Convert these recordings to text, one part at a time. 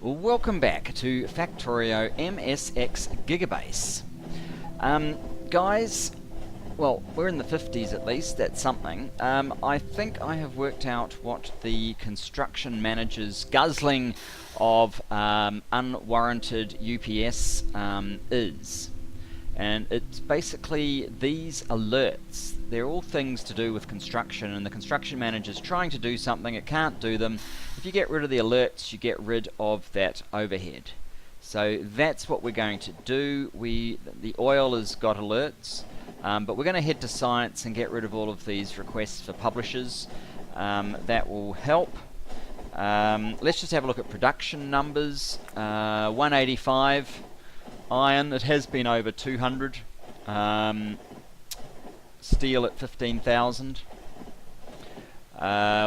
Welcome back to Factorio MSX Gigabase. Guys, well, we're in the 50s at least, that's something. I think I have worked out what the construction manager's guzzling of unwarranted UPS is. And it's basically these alerts. They're all things to do with construction, and the construction manager's trying to do something, it can't do them. If you get rid of the alerts, you get rid of that overhead. So that's what we're going to do. The oil has got alerts, but we're going to head to science and get rid of all of these requests for publishers. That will help. Let's just have a look at production numbers. 185. Iron, it has been over 200. Steel at 15,000.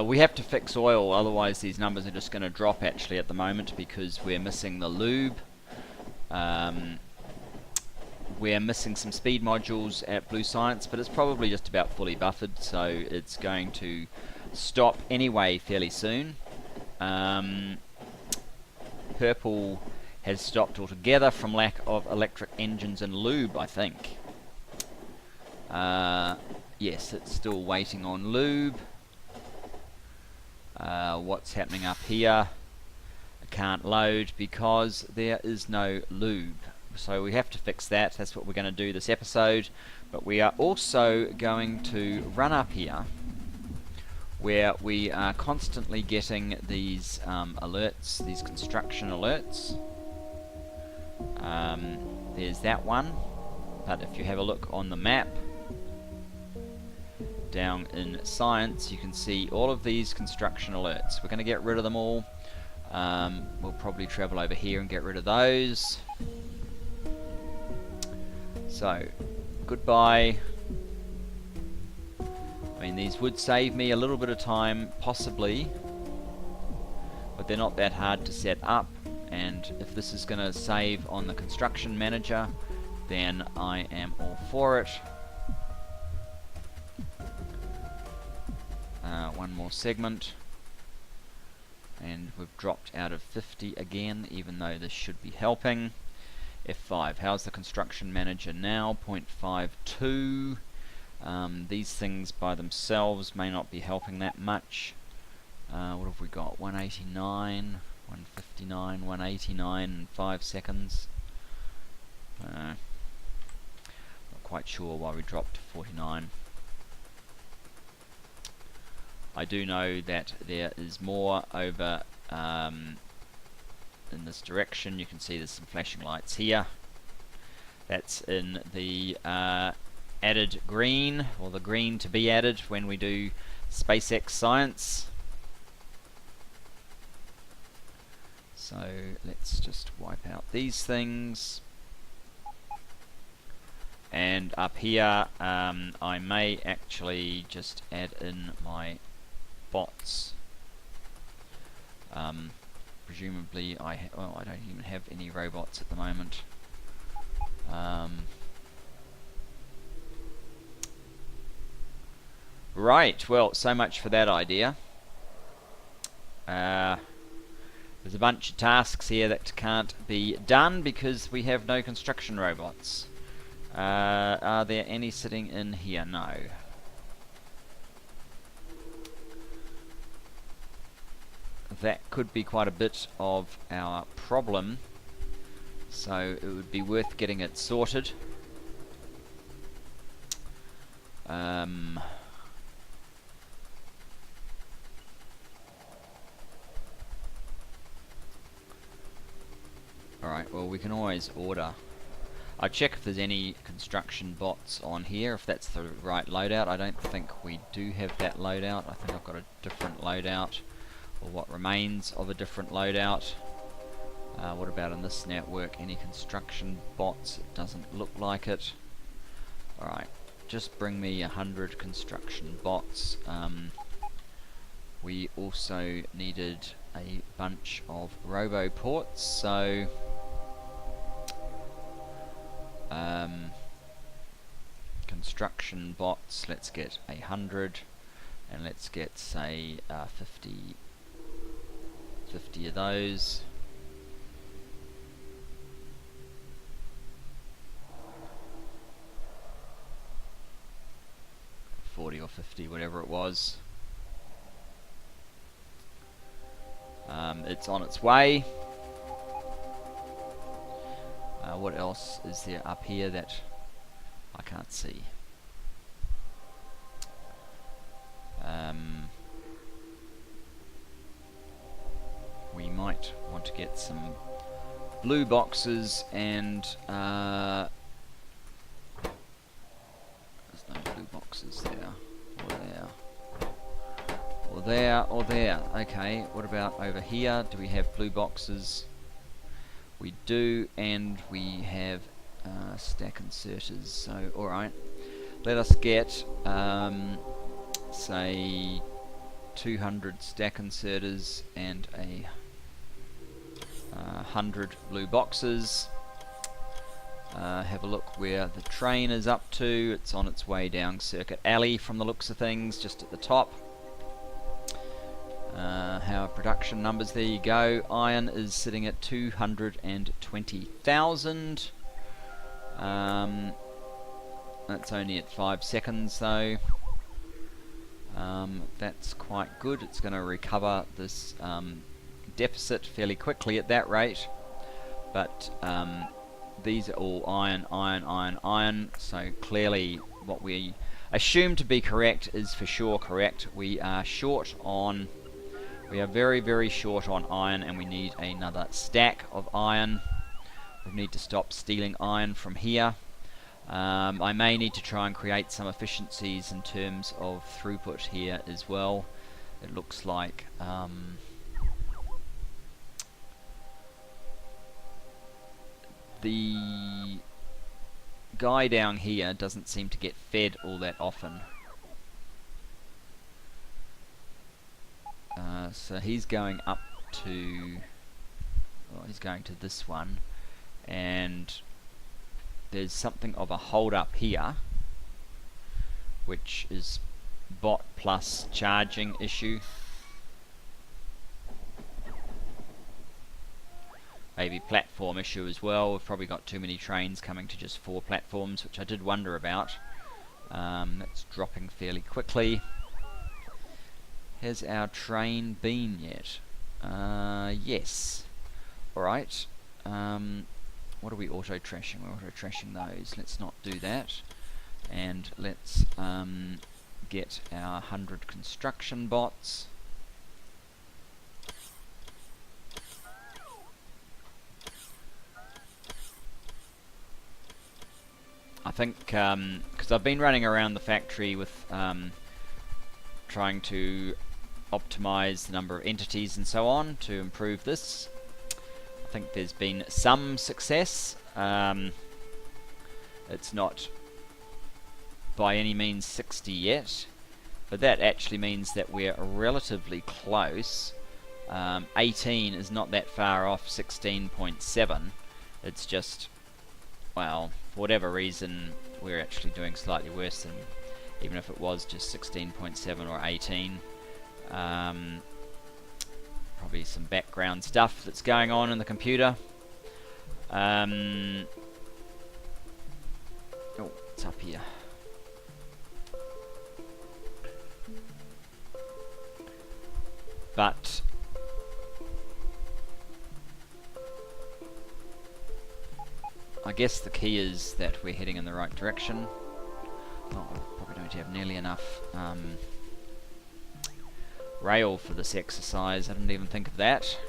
We have to fix oil, otherwise these numbers are just going to drop actually at the moment because we're missing the lube. We're missing some speed modules at Blue Science, but it's probably just about fully buffered, so it's going to stop anyway fairly soon. Purple has stopped altogether from lack of electric engines and lube, I think. Yes, it's still waiting on lube. What's happening up here? I can't load because there is no lube. So we have to fix that. That's what we're going to do this episode. But we are also going to run up here where we are constantly getting these alerts, these construction alerts. There's that one, but if you have a look on the map down in science, you can see all of these construction alerts. We're going to get rid of them all. We'll probably travel over here and get rid of those. So, goodbye. I mean, these would save me a little bit of time, possibly, but they're not that hard to set up. And if this is going to save on the construction manager, then I am all for it. One more segment. And we've dropped out of 50 again, even though this should be helping. F5. How's the construction manager now? 0.52. These things by themselves may not be helping that much. What have we got? 189. 159, 189 in 5 seconds. Not quite sure why we dropped to 49. I do know that there is more over in this direction. You can see there's some flashing lights here. That's in the added green, or the green to be added when we do SpaceX science. So let's just wipe out these things. And up here, I may actually just add in my bots. Presumably, I don't even have any robots at the moment. Right, well, so much for that idea. There's a bunch of tasks here that can't be done because we have no construction robots. Are there any sitting in here? No. That could be quite a bit of our problem, so it would be worth getting it sorted. Alright, well, we can always order. I'll check if there's any construction bots on here, if that's the right loadout. I don't think we do have that loadout. I think I've got a different loadout, or what remains of a different loadout. What about in this network? Any construction bots? It doesn't look like it. Alright, just bring me 100 construction bots. We also needed a bunch of roboports, so construction bots, let's get 100, and let's get, say, 50 of those. 50, whatever it was. It's on its way. What else is there up here that I can't see? We might want to get some blue boxes and there's no blue boxes there, or there, or there, or there. Okay, what about over here? Do we have blue boxes? We do, and we have stack inserters. So, alright, let us get say 200 stack inserters and a 100 blue boxes. Have a look where the train is up to. It's on its way down Circuit Alley from the looks of things, just at the top. How are production numbers? There you go. Iron is sitting at 220,000. That's only at 5 seconds though. That's quite good. It's going to recover this deficit fairly quickly at that rate. But these are all iron, iron, iron, iron. So clearly what we assume to be correct is for sure correct. We are short on... We are very, very short on iron, and we need another stack of iron. We need to stop stealing iron from here. I may need to try and create some efficiencies in terms of throughput here as well. It looks like the guy down here doesn't seem to get fed all that often. So he's going up to... Well, he's going to this one, and there's something of a hold up here, which is bot plus charging issue. Maybe platform issue as well. We've probably got too many trains coming to just 4 platforms, which I did wonder about. That's dropping fairly quickly. Has our train been yet? Yes. Alright. What are we auto-trashing? We're auto-trashing those. Let's not do that. And let's get our 100 construction bots. I think, because I've been running around the factory with trying to optimize the number of entities and so on to improve this. I think there's been some success. It's not by any means 60 yet, but that actually means that we're relatively close. 18 is not that far off 16.7. It's just, well, for whatever reason, we're actually doing slightly worse than even if it was just 16.7 or 18. Probably some background stuff that's going on in the computer. Oh, it's up here. But I guess the key is that we're heading in the right direction. Oh, I probably don't have nearly enough rail for this exercise. I didn't even think of that.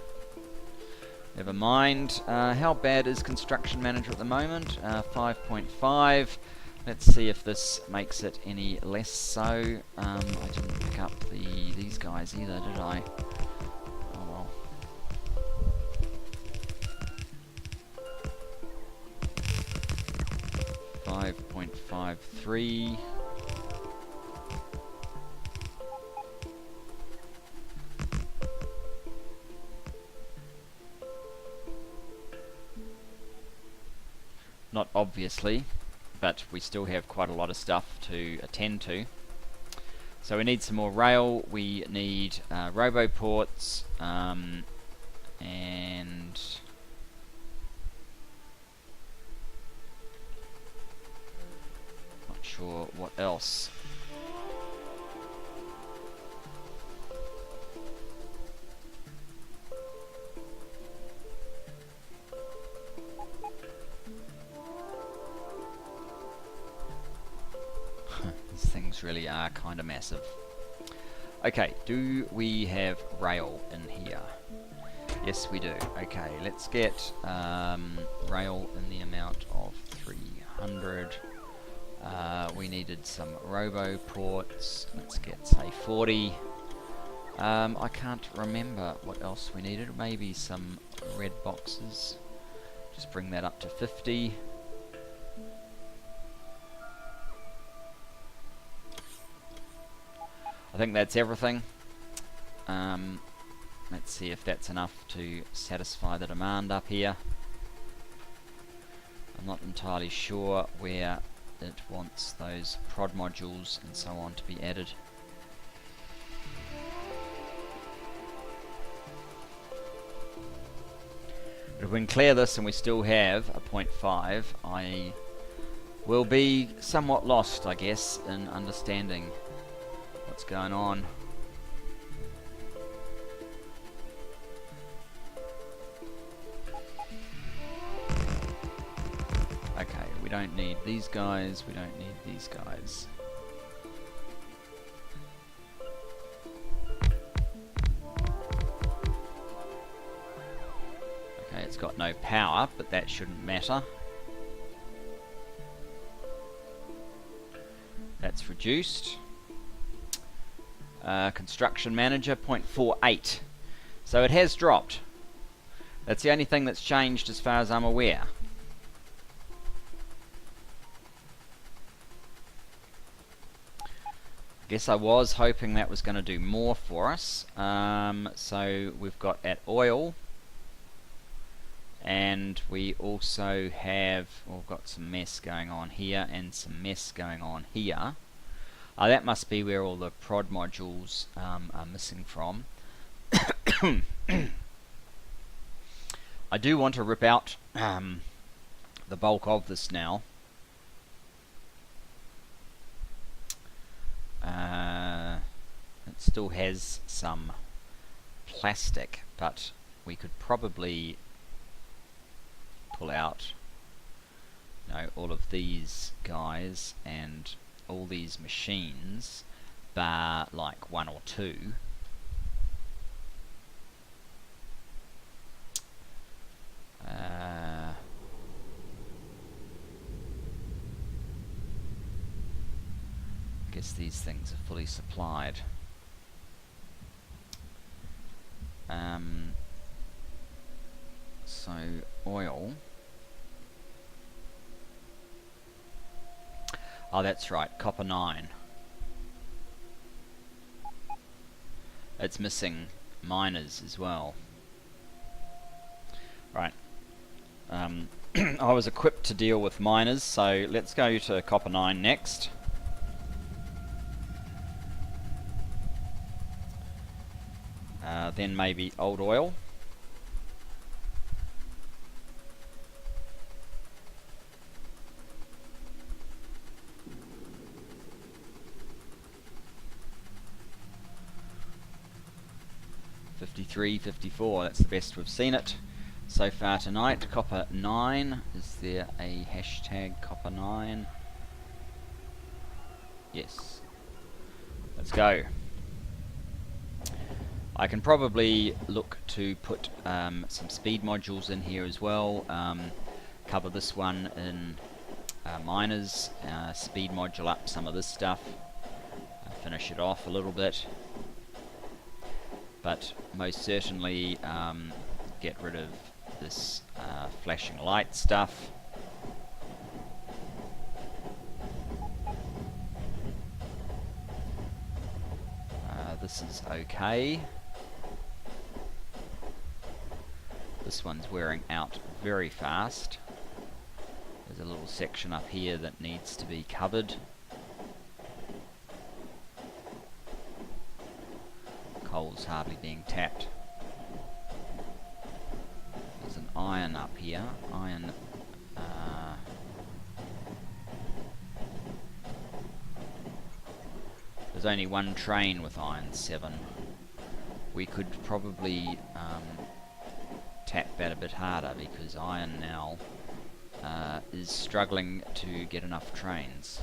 Never mind. How bad is Construction Manager at the moment? 5.5. Let's see if this makes it any less so. I didn't pick up these guys either, did I? Oh well. 5.53. Not obviously, but we still have quite a lot of stuff to attend to. So we need some more rail, we need roboports, and not sure what else. really are kind of massive. Okay, do we have rail in here? Yes, we do. Okay, let's get rail in the amount of 300. We needed some robo ports. Let's get, say, 40. I can't remember what else we needed. Maybe some red boxes. Just bring that up to 50. I think that's everything. Let's see if that's enough to satisfy the demand up here. I'm not entirely sure where it wants those prod modules and so on to be added. But if we can clear this and we still have a 0.5, I will be somewhat lost, I guess, in understanding what's going on. Okay, we don't need these guys, we don't need these guys. Okay, it's got no power, but that shouldn't matter. That's reduced. Construction manager 0.48. So it has dropped. That's the only thing that's changed as far as I'm aware. I guess I was hoping that was going to do more for us. So we've got at oil, and we also have, well, we've got some mess going on here and some mess going on here. That must be where all the prod modules are missing from. I do want to rip out the bulk of this now. It still has some plastic, but we could probably pull out, you know, all of these guys and all these machines, bar like one or two. I guess these things are fully supplied. So oil. Oh, that's right, copper 9. It's missing miners as well. Right. I was equipped to deal with miners, so let's go to copper 9 next. Then maybe old oil. '53, '54, that's the best we've seen it so far tonight. Copper 9, is there a hashtag copper 9? Yes. Let's go. I can probably look to put some speed modules in here as well. Cover this one in miners, speed module up some of this stuff, finish it off a little bit. But most certainly get rid of this flashing light stuff. This is okay. This one's wearing out very fast. There's a little section up here that needs to be covered. Coal's hardly being tapped. There's an iron up here. Iron. There's only one train with iron 7. We could probably tap that a bit harder because iron now is struggling to get enough trains.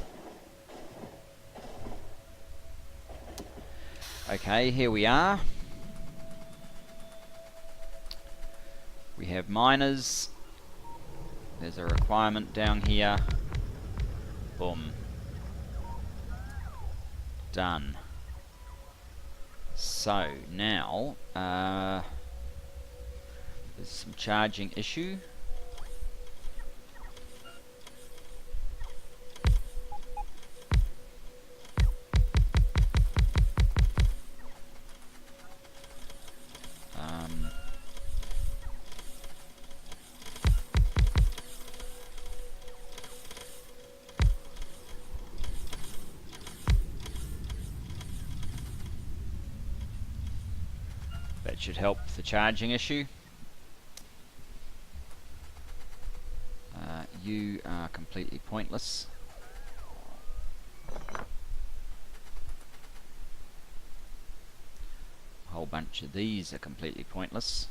Okay, here we are. We have miners. There's a requirement down here. Boom. Done. So now there's some charging issue. That should help the charging issue. You are completely pointless. A whole bunch of these are completely pointless.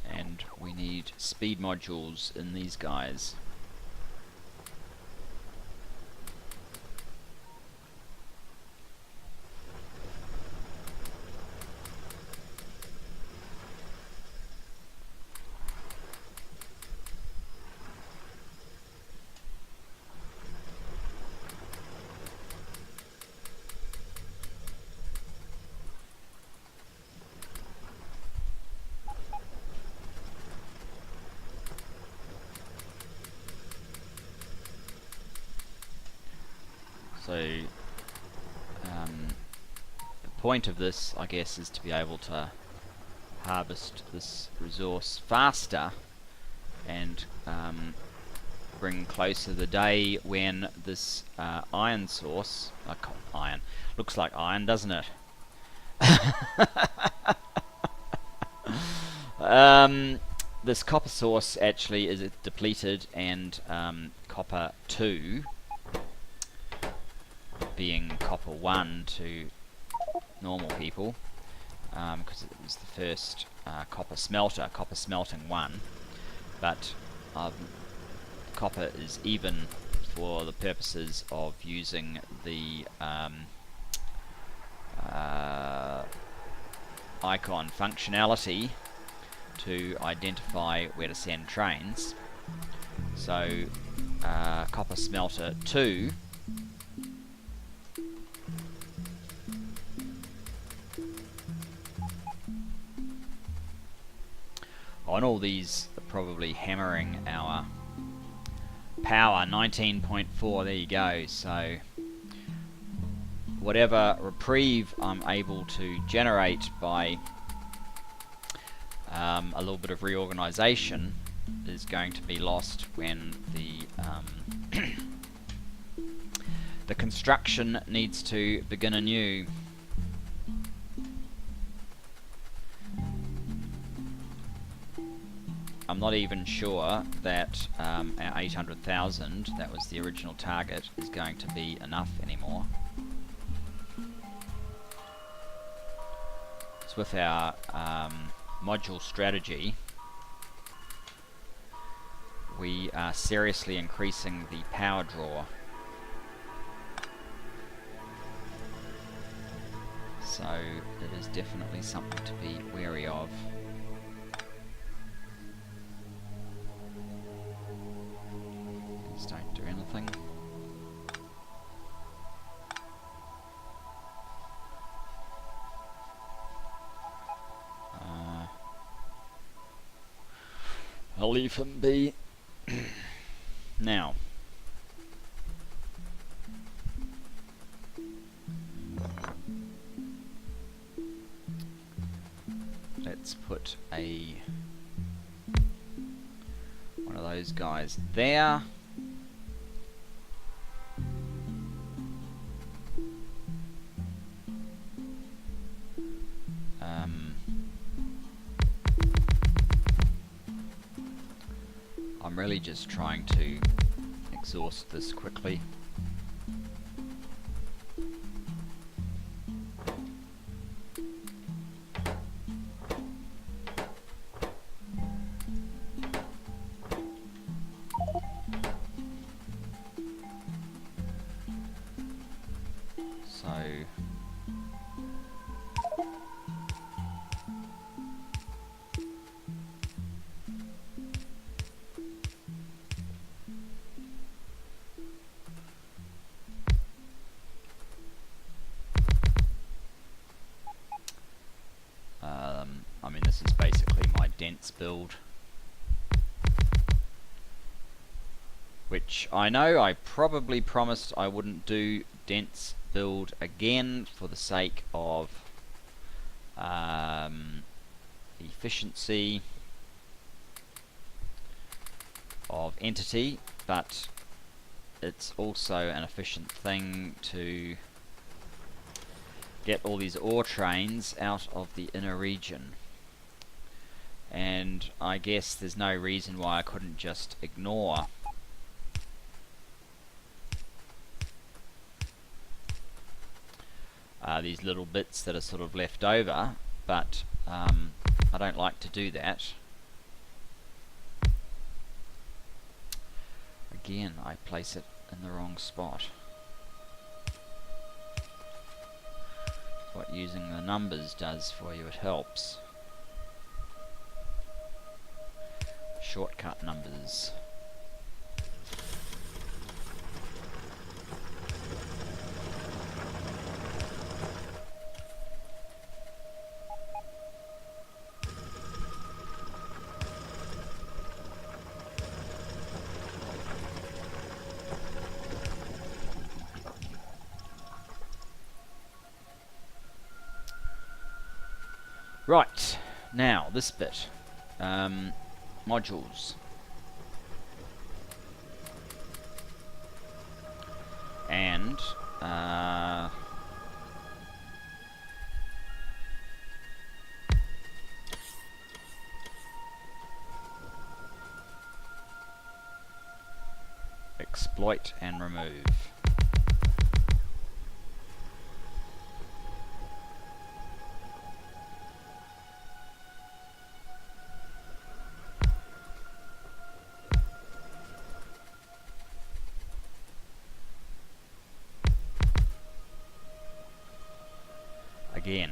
And we need speed modules in these guys. So the point of this, I guess, is to be able to harvest this resource faster and bring closer the day when this iron source, iron, looks like iron, doesn't it? This copper source actually is depleted, and copper 2 being copper 1 to normal people, because it was the first copper smelting 1, but copper is even for the purposes of using the icon functionality to identify where to send trains. So copper smelter 2 on all these are probably hammering our power. 19.4, there you go. So whatever reprieve I'm able to generate by a little bit of reorganization is going to be lost when the the construction needs to begin anew. I'm not even sure that our 800,000, that was the original target, is going to be enough anymore. So with our module strategy, we are seriously increasing the power draw. So it is definitely something to be wary of. These don't do anything. I'll leave him be. Now, let's put one of those guys there. I'm really just trying to exhaust this quickly. So I mean, this is basically my dense build, which I know I probably promised I wouldn't do dense build again for the sake of efficiency of entity, but it's also an efficient thing to get all these ore trains out of the inner region. And I guess there's no reason why I couldn't just ignore these little bits that are sort of left over, but I don't like to do that. Again, I place it in the wrong spot. What using the numbers does for you, it helps. Shortcut numbers. Right, now this bit, modules, and exploit and remove. Again.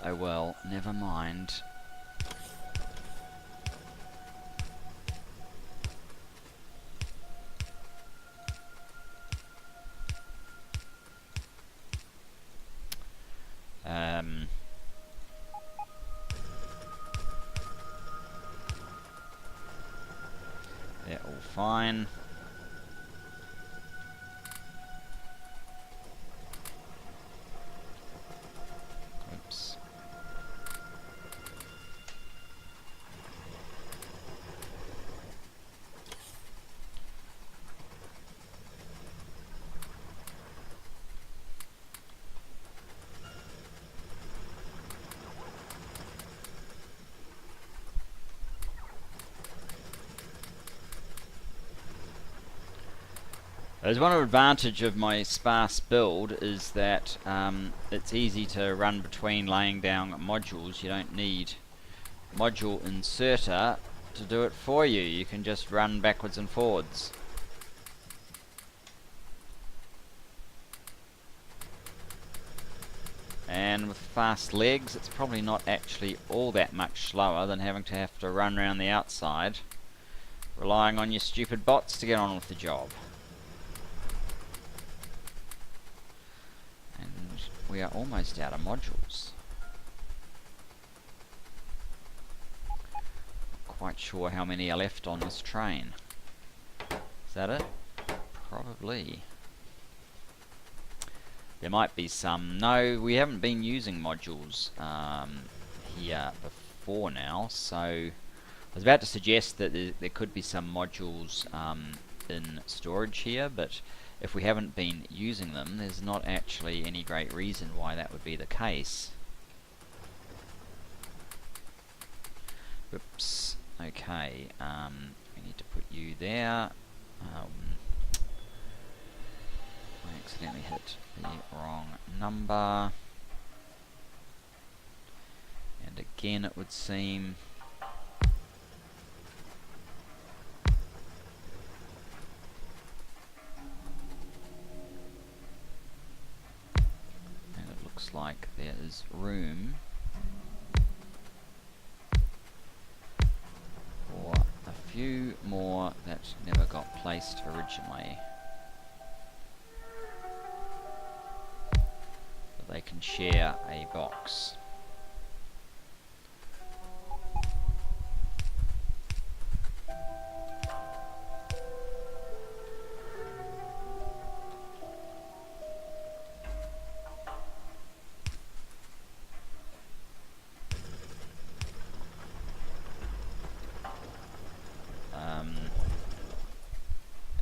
Oh well, never mind. They're all fine. Oops. There's one advantage of my sparse build is that it's easy to run between laying down modules. You don't need module inserter to do it for you. You can just run backwards and forwards. And with fast legs, it's probably not actually all that much slower than having to have to run around the outside, relying on your stupid bots to get on with the job. We are almost out of modules. Not quite sure how many are left on this train. Is that it? Probably. There might be some. No, we haven't been using modules here before now, so I was about to suggest that there could be some modules in storage here, but if we haven't been using them, there's not actually any great reason why that would be the case. Oops. Okay. We need to put you there. I accidentally hit the wrong number. And again, it would seem. looks like there is room for a few more that never got placed originally. But they can share a box.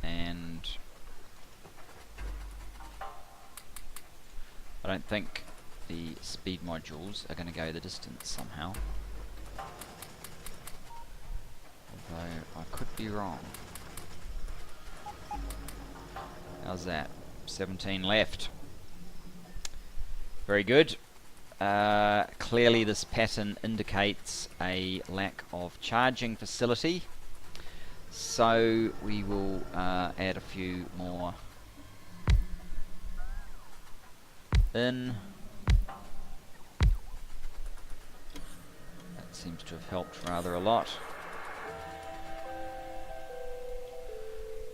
And I don't think the speed modules are going to go the distance somehow. Although I could be wrong. How's that? 17 left. Very good. Clearly this pattern indicates a lack of charging facility. So we will add a few more in. That seems to have helped rather a lot.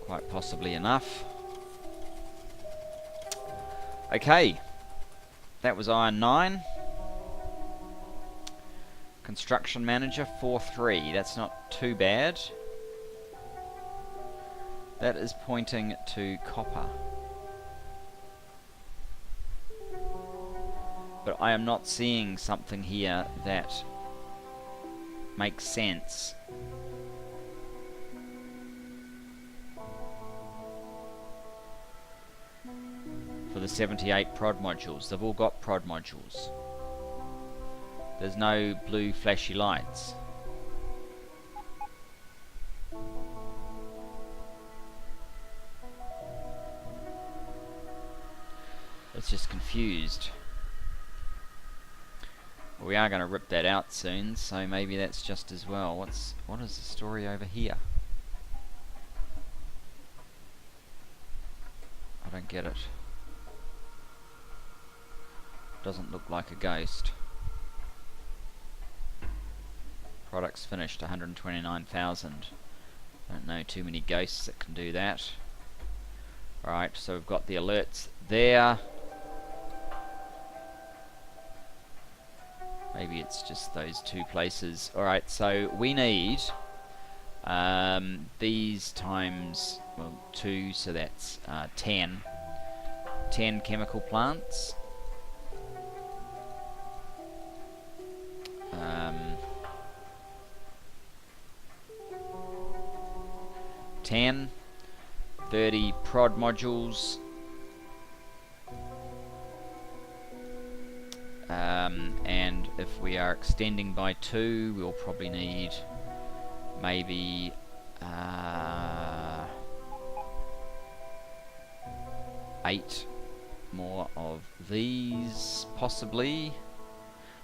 Quite possibly enough. Okay, that was iron 9. Construction manager 4-3. That's not too bad. That is pointing to copper. But I am not seeing something here that makes sense. For the 78 prod modules. They've all got prod modules. There's no blue flashy lights. It's just confused. We are going to rip that out soon, so maybe that's just as well. What is the story over here? I don't get it. Doesn't look like a ghost. Products finished 129,000. Don't know too many ghosts that can do that. Alright, so we've got the alerts there. Maybe it's just those two places. Alright, so we need these times, well, 2, so that's 10. 10 chemical plants. 10, 30 prod modules, and if we are extending by 2, we'll probably need maybe 8 more of these, possibly.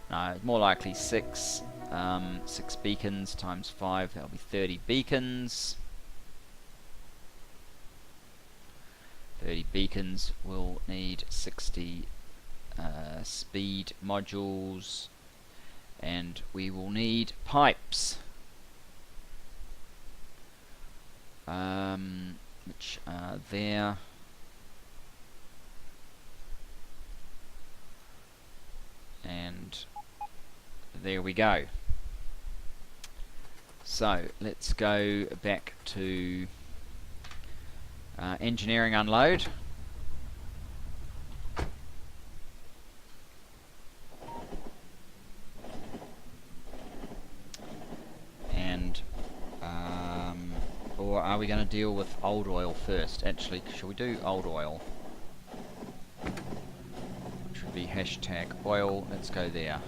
No, it's more likely 6. 6 beacons times 5, that'll be 30 beacons. 30 beacons will need 60 speed modules, and we will need pipes, which are there. And there we go. So let's go back to engineering unload. And or are we going to deal with old oil first? Actually, shall we do old oil? Which would be hashtag oil. Let's go there.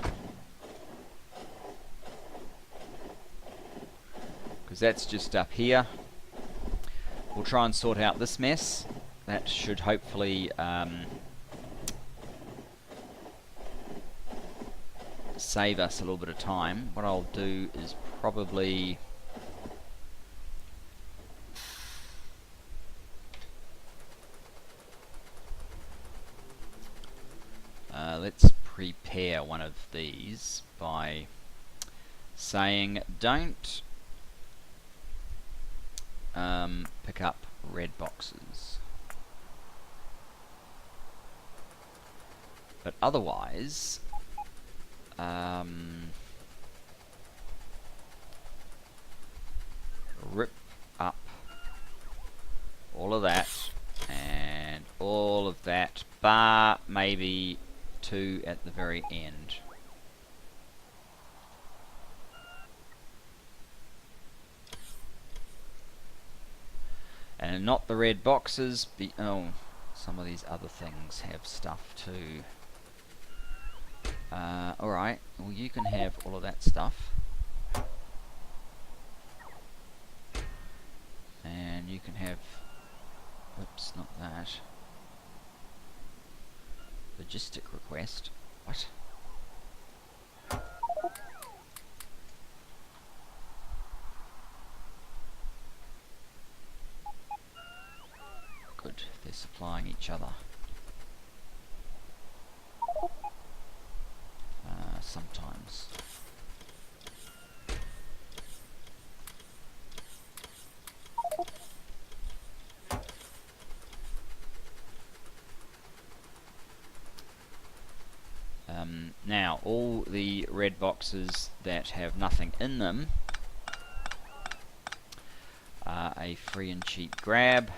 Because that's just up here. We'll try and sort out this mess. That should hopefully save us a little bit of time. What I'll do is probably let's prepare one of these by saying don't pick up red boxes. But otherwise, rip up all of that and all of that, bar maybe 2 at the very end. And not the red boxes. Oh, some of these other things have stuff too. Alright, well you can have all of that stuff. And you can have... Oops, not that. Logistic request. What? Good, they're supplying each other. Sometimes. Now, all the red boxes that have nothing in them are a free and cheap grab.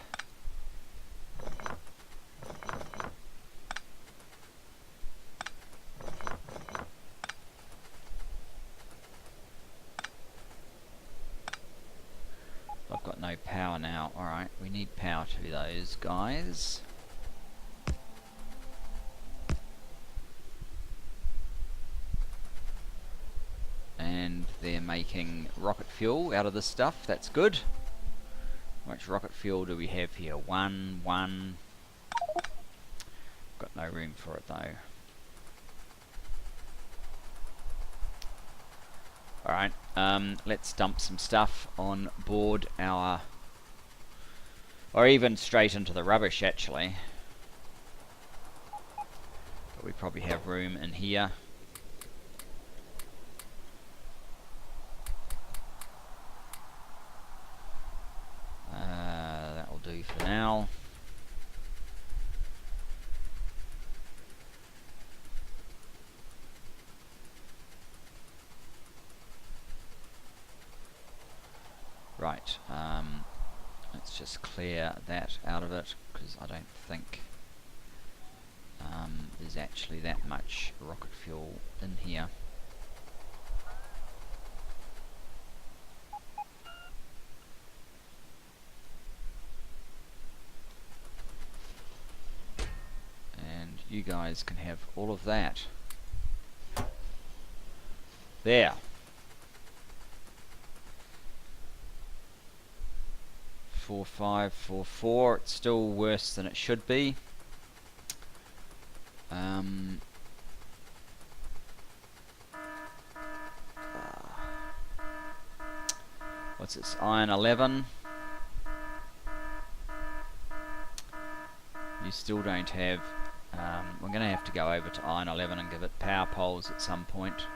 I've got no power now. Alright, we need power to those guys. And they're making rocket fuel out of this stuff. That's good. How much rocket fuel do we have here? One. Got no room for it though. Alright, let's dump some stuff on board our... or even straight into the rubbish actually. But we probably have room in here. That'll do for now. Right, let's just clear that out of it, because I don't think there's actually that much rocket fuel in here. And you guys can have all of that. There. 4544. It's still worse than it should be. What's this? Iron 11. You still don't have... we're going to have to go over to Iron 11 and give it power poles at some point.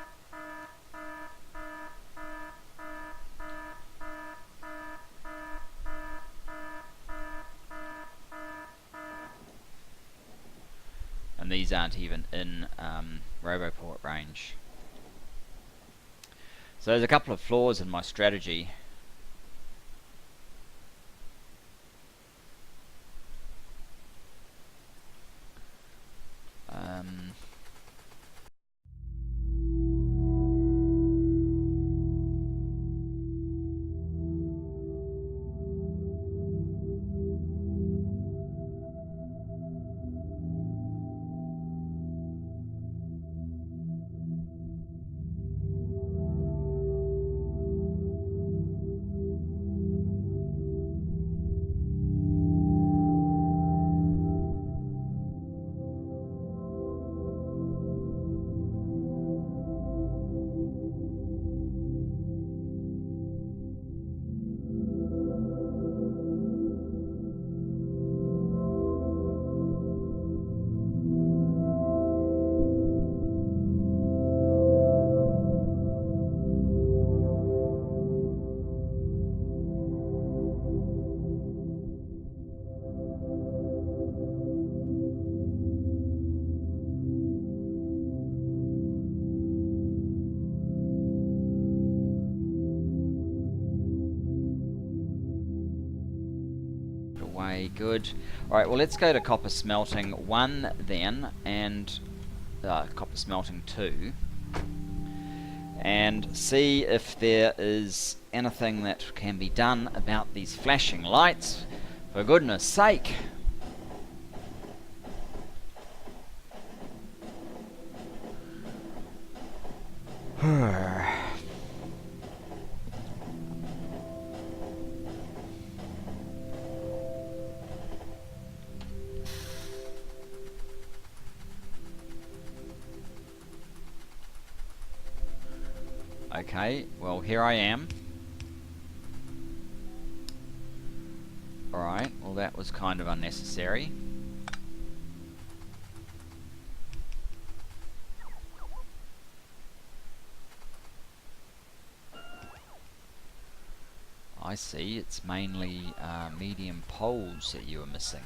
And these aren't even in Roboport range. So there's a couple of flaws in my strategy. away. Good. Alright, well let's go to copper smelting 1 then, and copper smelting 2, and see if there is anything that can be done about these flashing lights, for goodness sake. Okay, well here I am. Alright, well that was kind of unnecessary. I see, it's mainly medium poles that you are missing.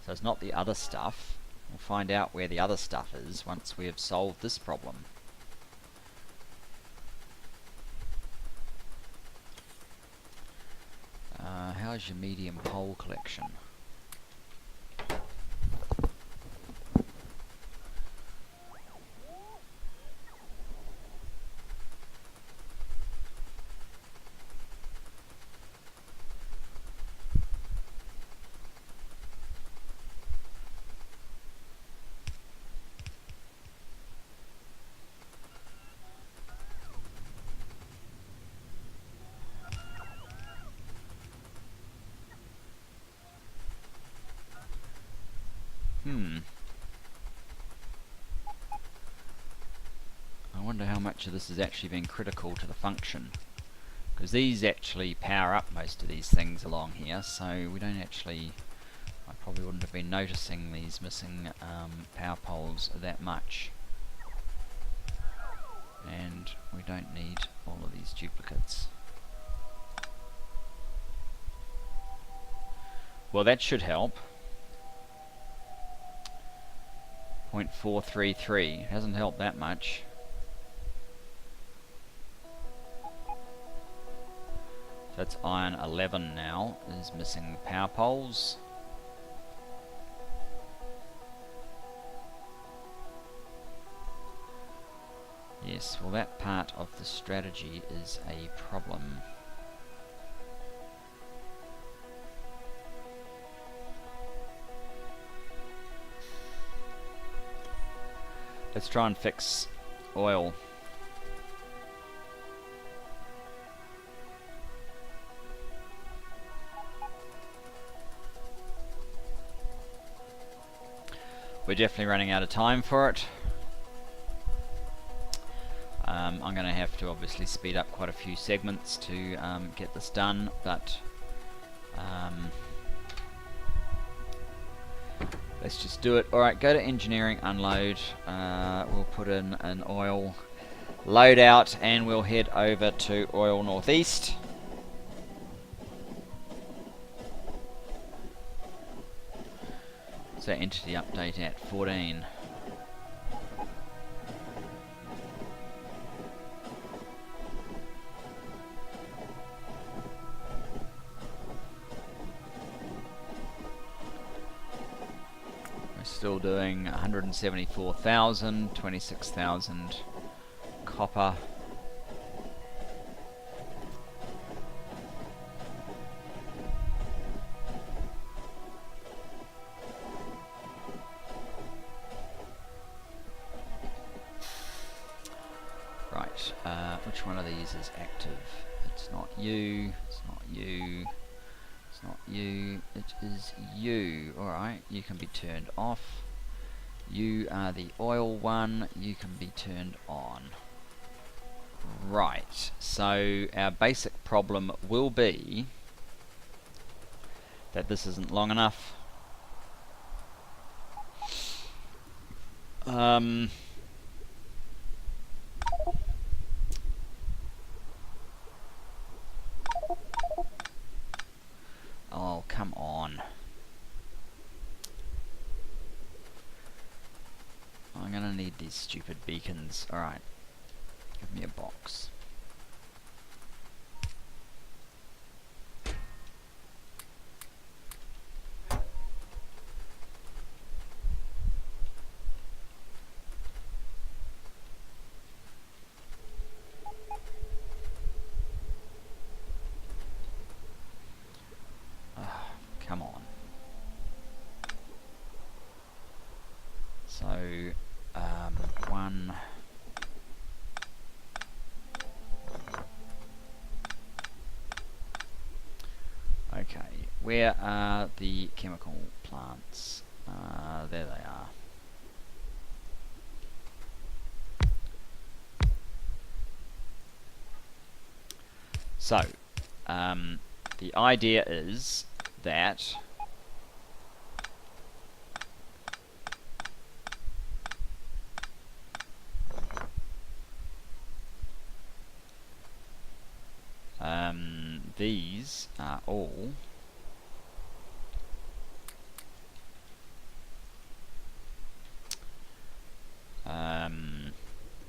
So it's not the other stuff. We'll find out where the other stuff is once we have solved this problem. How's your medium pole collection? I wonder how much of this has actually been critical to the function, because these actually power up most of these things along here, so we don't actually, I probably wouldn't have been noticing these missing power poles that much. And we don't need all of these duplicates. Well, that should help. 0.433 hasn't helped that much. So that's iron 11 now is missing power poles. Yes, well that part of the strategy is a problem. Let's try and fix oil. We're definitely running out of time for it. I'm going to have to obviously speed up quite a few segments to get this done, but let's just do it. Alright, go to engineering, unload. We'll put in an oil loadout and we'll head over to oil northeast. So entity update at 14. Still doing 174,000, 26,000 copper. Right, which one of these is active? It's not you, it's not you. It's not you, it is you. Alright, you can be turned off. You are the oil one, you can be turned on. Right, so our basic problem will be that this isn't long enough. Oh, come on. I'm gonna need these stupid beacons. Alright. Give me a box. come on. So, 1. Okay, where are the chemical plants? There they are. So, the idea is that these are all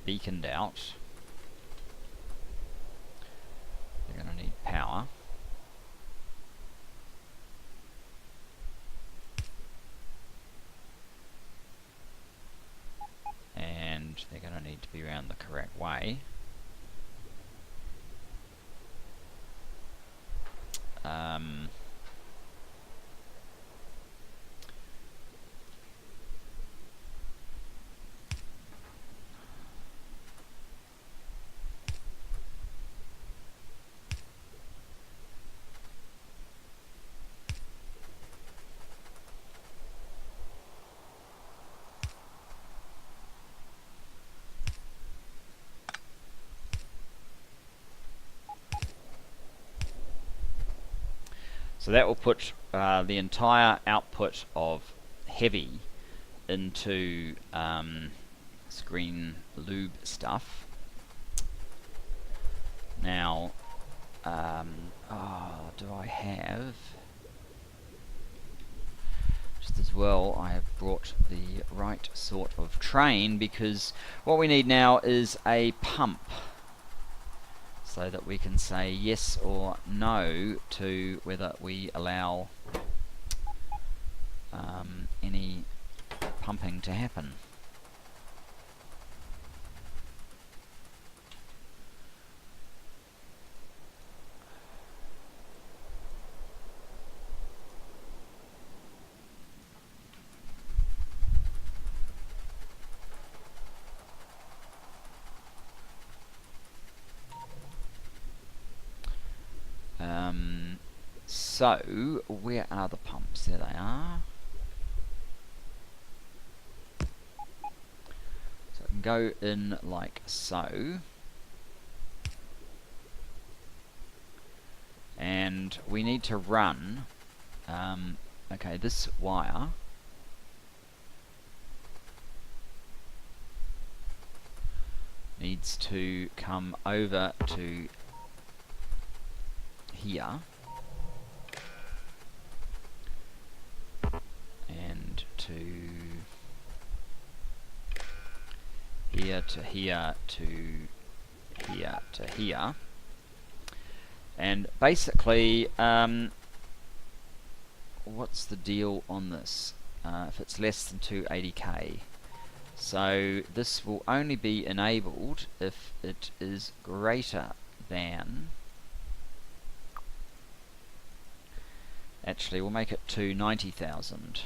beaconed out. They're going to need power. And they're going to need to be around the correct way. So that will put the entire output of heavy into screen lube stuff. Now, do I have... Just as well, I have brought the right sort of train, because what we need now is a pump, so that we can say yes or no to whether we allow any pumping to happen. So, where are the pumps? There they are. So I can go in like so. And we need to run, okay, this wire needs to come over to here. And to here to here to here to here. And basically, what's the deal on this? If it's less than 280k. So this will only be enabled if it is greater than... Actually, we'll make it to 90,000.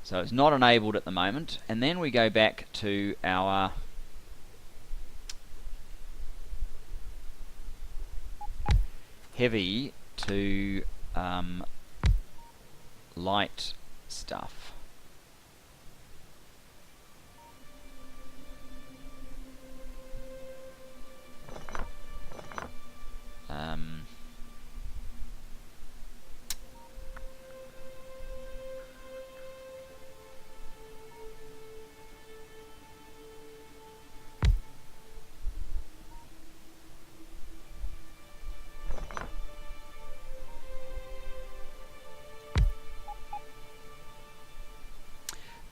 So it's not enabled at the moment. And then we go back to our heavy to light stuff.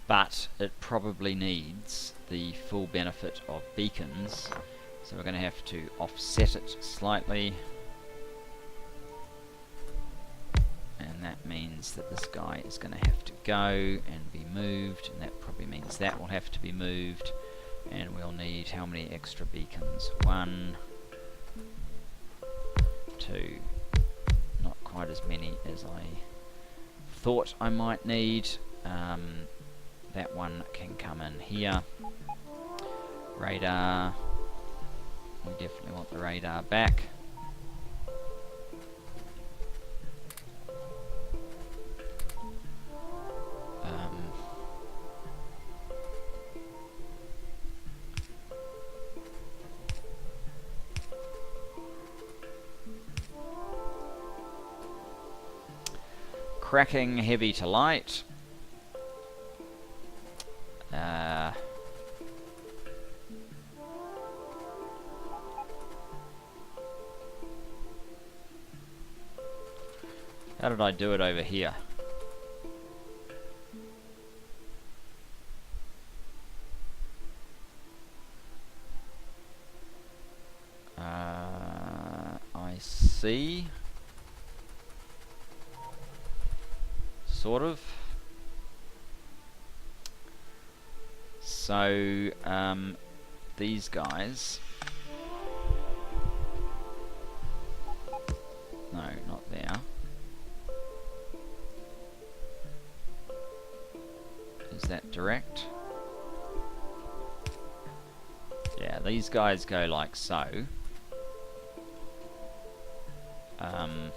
But it probably needs the full benefit of beacons, so we're going to have to offset it slightly, and that means that this guy is going to have to go and be moved, and that probably means that will have to be moved, and we'll need how many extra beacons? 1, 2, quite as many as I thought I might need. That one can come in here. Radar. We definitely want the radar back. Cracking heavy to light. How did I do it over here? I see. Sort of. So, these guys. No, not there. Is that direct? Yeah, these guys go like so. I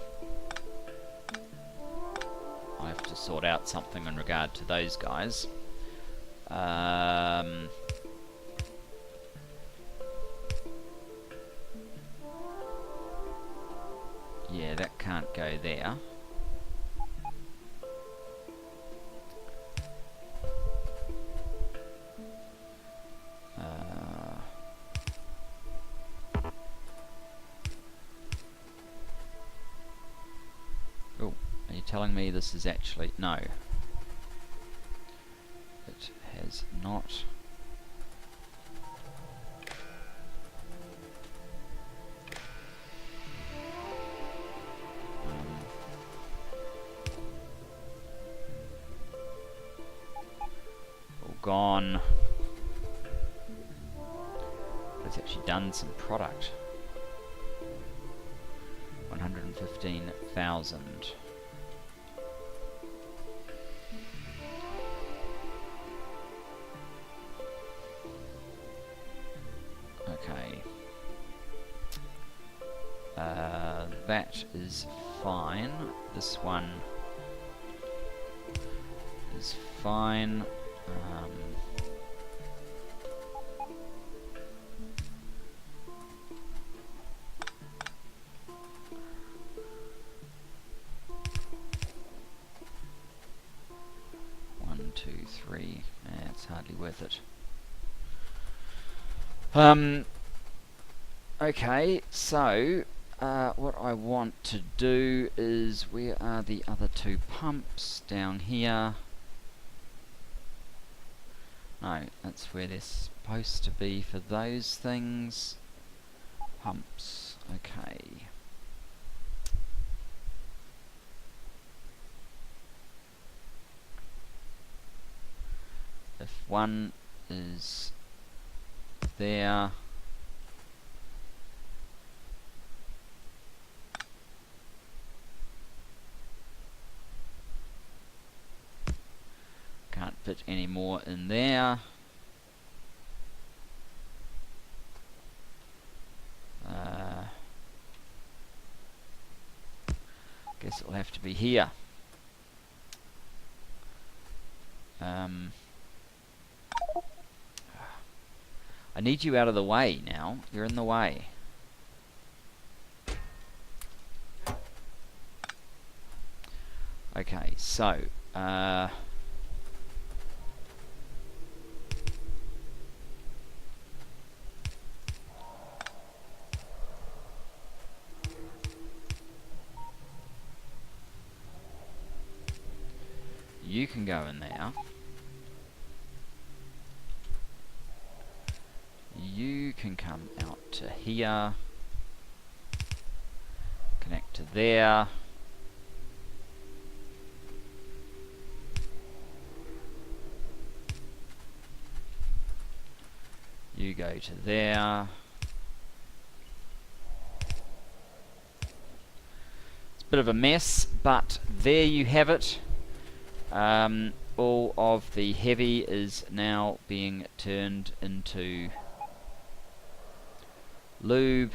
have to sort out something in regard to those guys. Yeah, that can't go there. Oh, are you telling me this is actually... No. It has not. All gone. It's actually done some product. 115,000. Okay. That is fine. This one is fine. One, two, three. It's hardly worth it. Okay, so what I want to do is, where are the other two pumps? Down here. No, that's where they're supposed to be for those things. Pumps, okay. If one is there, can't fit any more in there. Guess it'll have to be here. I need you out of the way now. You're in the way. Okay, so you can go in there. You can come out to here. Connect to there. You go to there. It's bit of a mess, but there you have it. All of the heavy is now being turned into lube.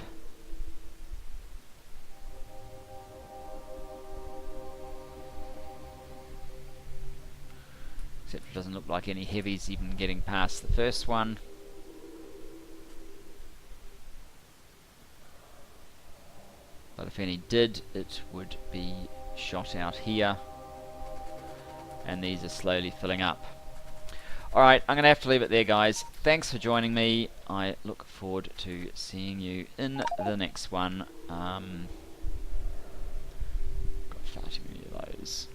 Except it doesn't look like any heavies even getting past the first one. But if any did, it would be shot out here. And these are slowly filling up. Alright, I'm going to have to leave it there, guys. Thanks for joining me. I look forward to seeing you in the next one. Got far too many of those.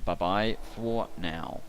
Bye-bye for now.